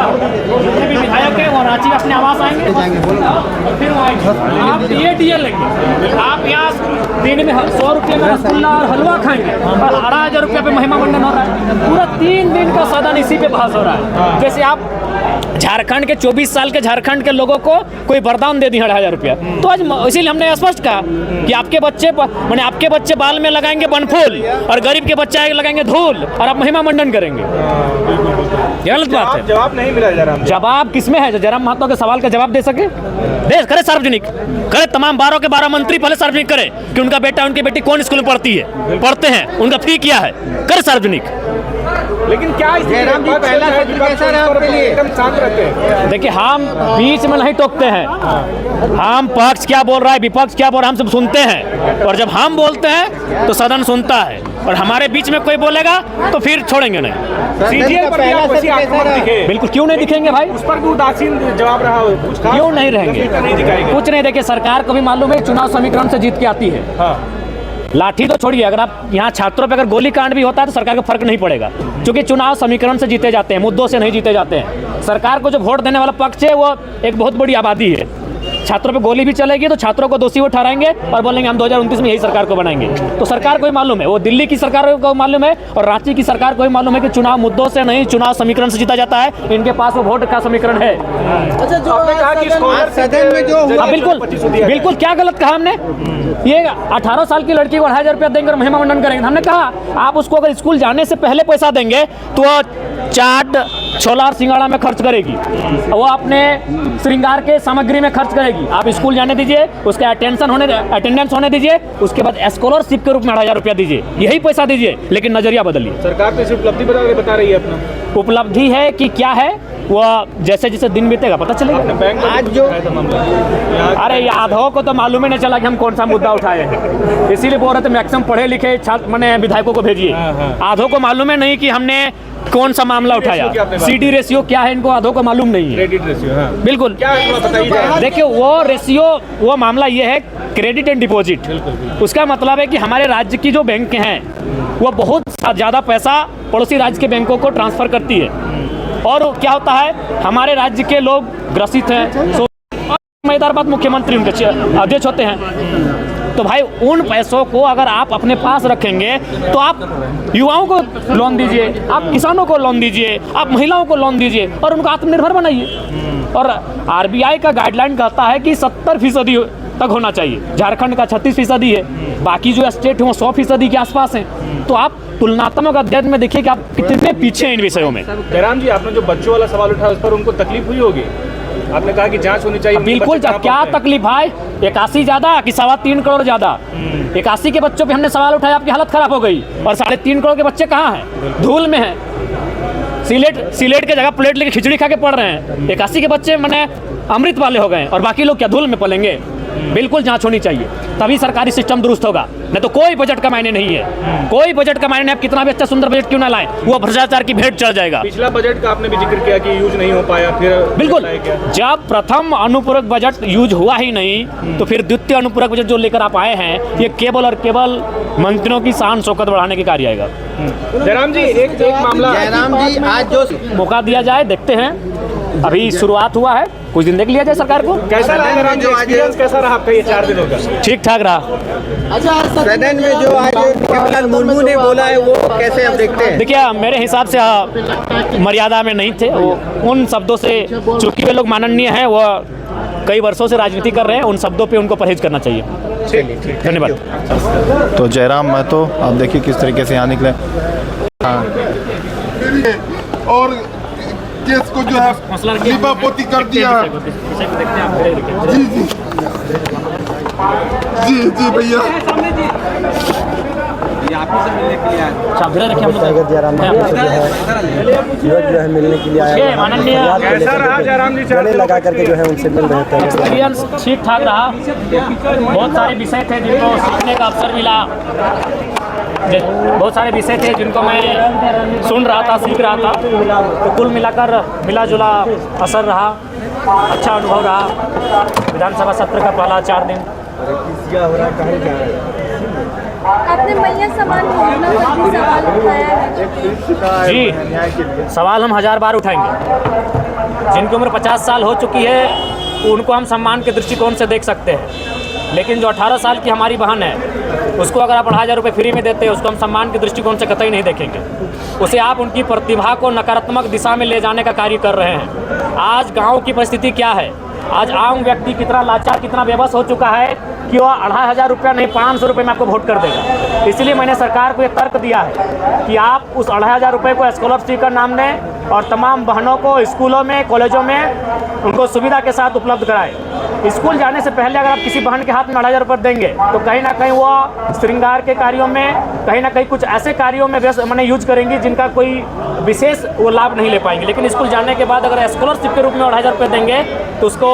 जितने भी विधायक हैं वो रांची अपने आवास आएंगे और फिर वो आएंगे। आप DL लेंगे, आप यहाँ दिन में 100 रुपये में रसगुल्ला और हलवा खाएंगे और 18,000 रुपये पे महिमा मंडन हो रहा है। पूरा 3 दिन का सदन इसी पे बहस हो रहा है। जैसे आप झारखंड के 24 साल के झारखंड के लोगों को कोई वरदान दे दी 18,000 रुपया, तो आज इसीलिए हमने स्पष्ट कहा कि आपके बच्चे बाल में लगाएंगे बनफूल और गरीब के बच्चे लगाएंगे धूल और आप महिमा मंडन करेंगे। ये गलत बात है। जवाब नहीं मिला जयराम। जवाब किसमें है? जो जयराम महतो के सवाल का जवाब दे सके, दे करे, सार्वजनिक करे। तमाम 12 के 12 मंत्री पहले सार्वजनिक करे कि उनका बेटा उनकी बेटी कौन स्कूल में पढ़ते हैं, उनका फी क्या है, करे सार्वजनिक। लेकिन क्या जयराम जी पहला सत्र कैसा रहा आपके लिए? एकदम शांत रहते हैं। देखिए, हम बीच में नहीं टोकते हैं। हम पक्ष क्या बोल रहा है, विपक्ष क्या बोल रहा है, हम सब सुनते हैं और जब हम बोलते हैं तो सदन सुनता है और हमारे बीच में कोई बोलेगा तो फिर छोड़ेंगे नहीं। बिल्कुल, क्यों नहीं दिखेंगे भाई? उस पर भी उदासीन जवाब रहा, क्यों नहीं रहेंगे? कुछ नहीं। देखिए, सरकार को भी मालूम है चुनाव समीकरण से जीत के आती है। लाठी तो छोड़िए, अगर आप यहाँ छात्रों पे अगर गोली कांड भी होता है तो सरकार को फर्क नहीं पड़ेगा, क्योंकि चुनाव समीकरण से जीते जाते हैं, मुद्दों से नहीं जीते जाते हैं। सरकार को जो वोट देने वाला पक्ष है वो एक बहुत बड़ी आबादी है। छात्रों पे गोली भी चलेगी तो छात्रों को दोषी वो ठहराएंगे और बोलेंगे हम 2029 में यही सरकार को बनाएंगे। तो सरकार को ही मालूम है, वो दिल्ली की सरकार को मालूम है और रांची की सरकार को ही मालूम है कि चुनाव मुद्दों से नहीं, चुनाव समीकरण से जीता जाता है। इनके पास वो वोट का समीकरण है। अच्छा, जो आपने कहा कि सदन में जो हुआ, बिल्कुल क्या गलत कहा हमने? ये 18 साल की लड़की को 2,500 रुपया देंगे और महिमा मंडन करेंगे। हमने कहा आप उसको अगर स्कूल जाने से पहले पैसा देंगे तो वो चाट, छोला और सिंगाड़ा में खर्च करेगी, वो अपने श्रृंगार के सामग्री में खर्च करेगी। आप स्कूल जाने दीजिए, उसके अटेंडेंस होने दीजिए, उसके बाद स्कॉलरशिप के रूप में 2,500 रुपया दीजिए, यही पैसा दीजिए, लेकिन नजरिया बदलिए। सरकार तो इसे उपलब्धि बता रही है। अपना उपलब्धि है कि क्या है वो जैसे जैसे दिन बीतेगा पता चलेगा। आज जो अरे यादव को तो मालूम ही नहीं चला कि हम कौन सा मुद्दा उठाए हैं, इसीलिए बोल रहे थे मैक्सिमम पढ़े लिखे छात्र मैंने विधायकों को भेजिए। आधो को मालूम है नहीं कि हमने कौन सा मामला उठाया। CD रेशियो क्या है इनको आधो को मालूम नहीं है। क्रेडिट रेशियो, हाँ। बिल्कुल, देखिए वो रेशियो, वो मामला ये है क्रेडिट एंड डिपॉजिट। उसका मतलब है कि हमारे राज्य की जो बैंक हैं वो बहुत ज़्यादा पैसा पड़ोसी राज्य के बैंकों को ट्रांसफ़र करती है और क्या होता है हमारे राज्य के लोग ग्रसित हैं। समझदार बात, मुख्यमंत्री उनके अध्यक्ष होते हैं। तो भाई उन पैसों को अगर आप अपने पास रखेंगे तो आप युवाओं को लोन दीजिए, आप किसानों को लोन दीजिए, आप महिलाओं को लोन दीजिए और उनको आत्मनिर्भर बनाइए। और RBI का गाइडलाइन कहता है कि 70% तक होना चाहिए। झारखंड का 36% है, बाकी जो स्टेट है वो 100% के आसपास हैं। तो आप तुलनात्मक अध्ययन में देखिए कि आप कितने पीछे हैं इन विषयों में। जयराम जी, आपने जो बच्चों वाला सवाल उठाया उस पर उनको तकलीफ हुई होगी। आपने कहा कि जांच होनी चाहिए। बिल्कुल, क्या तकलीफ भाई? 81 ज्यादा कि 3.25 करोड़ ज्यादा? 81 के बच्चों पे हमने सवाल उठाया, आपकी हालत खराब हो गई। और 3.5 करोड़ के बच्चे कहाँ हैं? धूल में हैं, सिलेट के जगह प्लेट लेके खिचड़ी खा के पढ़ रहे हैं। 81 के बच्चे मैंने अमृत वाले हो गए और बाकी लोग क्या धूल में पलेंगे? बिल्कुल जांच होनी चाहिए, तभी सरकारी सिस्टम दुरुस्त होगा। नहीं तो कोई बजट का मायने नहीं है, कोई बजट का मायने नहीं। आप कितना भी अच्छा सुंदर बजट क्यों ना लाएं, वो भ्रष्टाचार की भेंट चढ़ जाएगा। पिछला बजट का आपने भी जिक्र किया कि यूज नहीं हो पाया, फिर बिल्कुल, जब प्रथम अनुपूरक बजट यूज हुआ ही नहीं तो फिर द्वितीय अनुपूरक बजट जो लेकर आप आए हैं ये केवल और केवल मंत्रियों की शान शौकत बढ़ाने के कार्य आएगा। जयराम जी, एक मामला, जयराम जी आज जो मौका दिया जाए, देखते हैं, अभी शुरुआत हुआ है, कुछ दिन देख लिया जाए सरकार को। कैसा रहा जयराम जी, एक्सपीरियंस कैसा रहा आपका ये 4 दिनों का? ठीक ठाक रहा। अच्छा, सदन में जो आज जवाहरलाल मुर्मू ने बोला है वो कैसे आप देखते हैं? देखिए, मेरे हिसाब से मर्यादा में नहीं थे वो, उन शब्दों से, चूंकि वे लोग माननीय हैं, वो कई वर्षों से राजनीति कर रहे हैं, उन शब्दों पे उनको परहेज करना चाहिए। धन्यवाद। तो जयराम महतो आप देखिए किस तरीके से यहाँ निकले। हाँ, और केस को जो है लिपापोती कर दिया। जी जी जी जी भैया, जो है मिलने के लिए आया, कैसा रहा जयराम जी? गले लगा करके जो है उनसे मिल रहे थे। एक्सपीरियंस ठीक ठाक रहा। बहुत सारे विषय थे जिनको सीखने का अवसर मिला, बहुत सारे विषय थे जिनको मैं सुन रहा था, सीख रहा था। तो कुल मिलाकर मिला जुला असर रहा, अच्छा अनुभव रहा। विधानसभा सत्र का पहला 4 दिन। आपने मैया समान योजना पर भी सवाल उठाया है। जी, सवाल हम 1000 बार उठाएंगे। जिनकी उम्र 50 साल हो चुकी है उनको हम सम्मान के दृष्टिकोण से देख सकते हैं, लेकिन जो 18 साल की हमारी बहन है उसको अगर आप 2,500 रुपये फ्री में देते हैं उसको हम सम्मान के दृष्टिकोण से कतई नहीं देखेंगे। उसे आप उनकी प्रतिभा को नकारात्मक दिशा में ले जाने का कार्य कर रहे हैं। आज गाँव की परिस्थिति क्या है, आज आम व्यक्ति कितना लाचार, कितना बेबस हो चुका है कि वो 2,500 रुपया नहीं 500 रुपये में आपको वोट कर देगा। इसलिए मैंने सरकार को ये तर्क दिया है कि आप उस 2,500 रुपये को स्कॉलरशिप का नाम दें और तमाम बहनों को स्कूलों में, कॉलेजों में उनको सुविधा के साथ उपलब्ध कराएं। स्कूल जाने से पहले अगर आप किसी बहन के हाथ में 2,500 रुपये देंगे तो कहीं ना कहीं वो श्रृंगार के कार्यों में, कहीं ना कहीं कुछ ऐसे कार्यों में मैंने यूज करेंगी जिनका कोई विशेष वो लाभ नहीं ले पाएंगे। लेकिन स्कूल जाने के बाद अगर स्कॉलरशिप के रूप में 2,500 रुपये देंगे तो उसको